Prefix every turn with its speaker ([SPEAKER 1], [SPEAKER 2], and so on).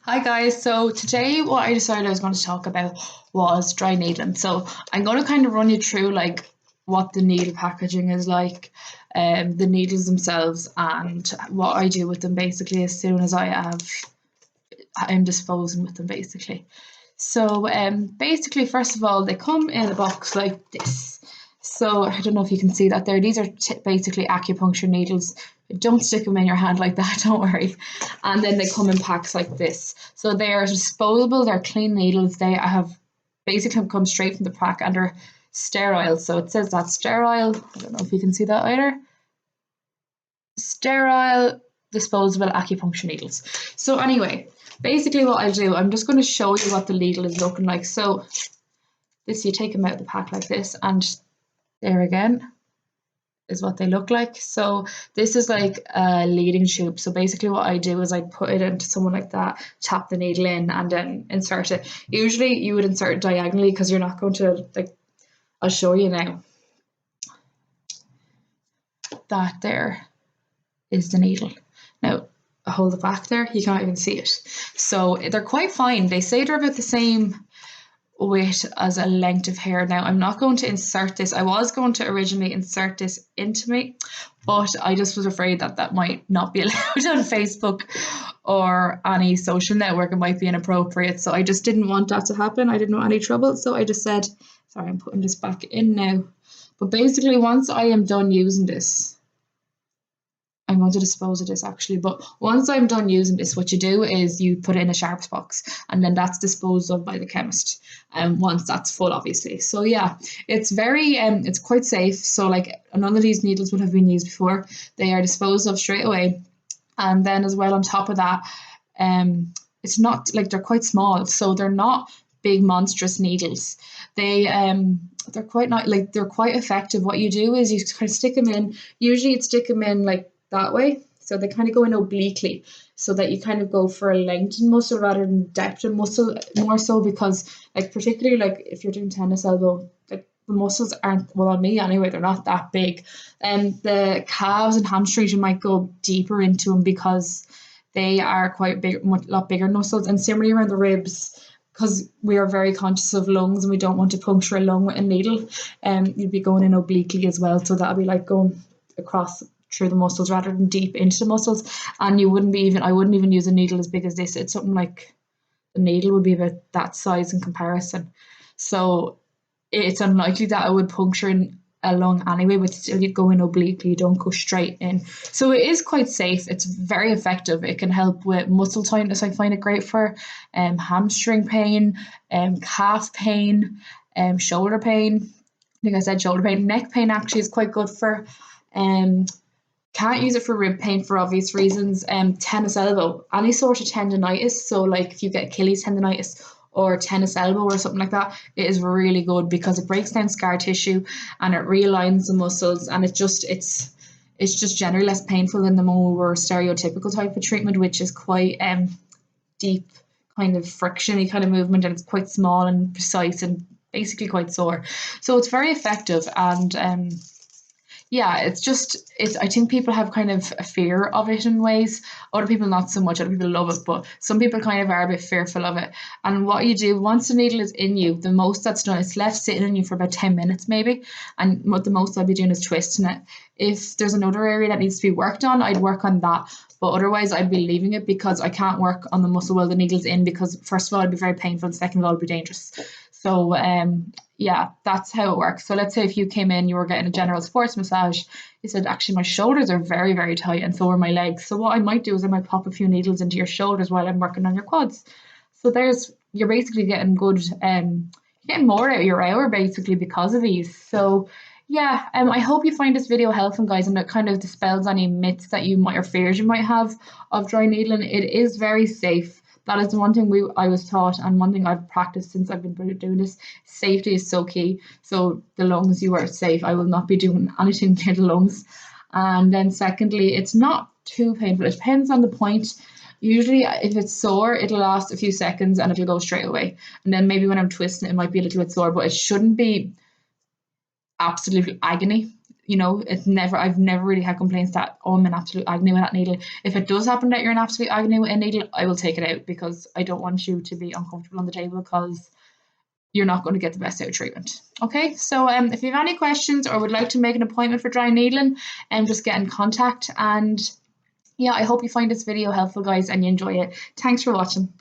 [SPEAKER 1] Hi guys, so today what I decided I was going to talk about was dry needling. So I'm going to kind of run you through like what the needle packaging is like, the needles themselves, and what I do with them basically as soon as I'm disposing with them basically. So basically, first of all, they come in a box like this. So I don't know if you can see that there. These are basically acupuncture needles. Don't stick them in your hand like that, don't worry. And then they come in packs like this. So they are disposable, they're clean needles. They have basically come straight from the pack and are sterile. So it says that sterile. I don't know if you can see that either. Sterile disposable acupuncture needles. So anyway, basically what I do, I'm just going to show you what the needle is looking like. So this, you take them out of the pack like this, and there again is what they look like. So this is like a leading tube. So basically what I do is I put it into someone like that, tap the needle in, and then insert it. Usually you would insert it diagonally because you're not going to like, I'll show you now. That there is the needle. Now I hold it back there, you can't even see it. So they're quite fine. They say they're about the same weight as a length of hair. Now I'm not going to insert this. I was going to originally insert this into me, but I just was afraid that that might not be allowed on Facebook or any social network. It might be inappropriate. So I just didn't want that to happen. I didn't want any trouble. So I just said, sorry, I'm putting this back in now. But basically once I am done using this, I'm going to dispose of this actually, but once I'm done using this, what you do is you put it in a sharps box, and then that's disposed of by the chemist. And once that's full, obviously. So yeah, it's very it's quite safe. So like none of these needles would have been used before. They are disposed of straight away, and then as well on top of that, it's not like they're quite small, so they're not big monstrous needles. They're quite not like they're quite effective. What you do is you kind of stick them in. Usually, you'd stick them in like that way. So they kind of go in obliquely so that you kind of go for a length in muscle rather than depth in muscle, more so because like particularly like if you're doing tennis elbow, like the muscles aren't, well, on me anyway, they're not that big. And the calves and hamstrings you might go deeper into them because they are quite big, much lot bigger muscles, and similarly around the ribs because we are very conscious of lungs and we don't want to puncture a lung with a needle. You'd be going in obliquely as well, so that'll be like going across through the muscles rather than deep into the muscles. And you wouldn't be even, I wouldn't even use a needle as big as this. It's something like the needle would be about that size in comparison. So it's unlikely that I would puncture in a lung anyway, but still you go in obliquely, you don't go straight in. So it is quite safe. It's very effective. It can help with muscle tightness. I find it great for hamstring pain, calf pain, shoulder pain. I think I said shoulder pain. Neck pain actually is quite good for. Can't use it for rib pain for obvious reasons. Tennis elbow, any sort of tendonitis. So like if you get Achilles tendonitis or tennis elbow or something like that, it is really good because it breaks down scar tissue and it realigns the muscles, and it's just generally less painful than the more stereotypical type of treatment, which is quite deep kind of frictiony kind of movement, and it's quite small and precise and basically quite sore. So it's very effective, and yeah, it's I think people have kind of a fear of it in ways. Other people not so much. Other people love it, but some people kind of are a bit fearful of it. And what you do once the needle is in you, the most that's done, it's left sitting in you for about 10 minutes maybe. And what the most I'll be doing is twisting it. If there's another area that needs to be worked on, I'd work on that. But otherwise, I'd be leaving it because I can't work on the muscle while the needle's in, because first of all, it'd be very painful, and second of all, it'd be dangerous. So yeah, that's how it works. So let's say if you came in, you were getting a general sports massage, you said, actually, my shoulders are very, very tight, and so are my legs. So what I might do is I might pop a few needles into your shoulders while I'm working on your quads. So you're basically getting good, getting more out of your hour basically because of these. So yeah, I hope you find this video helpful, guys, and it kind of dispels any myths that you might or fears you might have of dry needling. It is very safe. That is one thing I was taught, and one thing I've practiced since I've been doing this. Safety is so key. So the lungs, you are safe. I will not be doing anything near the lungs. And then secondly, it's not too painful. It depends on the point. Usually, if it's sore, it'll last a few seconds and it'll go straight away. And then maybe when I'm twisting it, it might be a little bit sore, but it shouldn't be absolute agony. you know, I've never really had complaints that, oh, I'm in absolute agony with that needle. If it does happen that you're in absolute agony with a needle, I will take it out, because I don't want you to be uncomfortable on the table, because you're not going to get the best out of treatment. Okay, so if you have any questions or would like to make an appointment for dry needling, just get in contact. And yeah, I hope you find this video helpful, guys, and you enjoy it. Thanks for watching.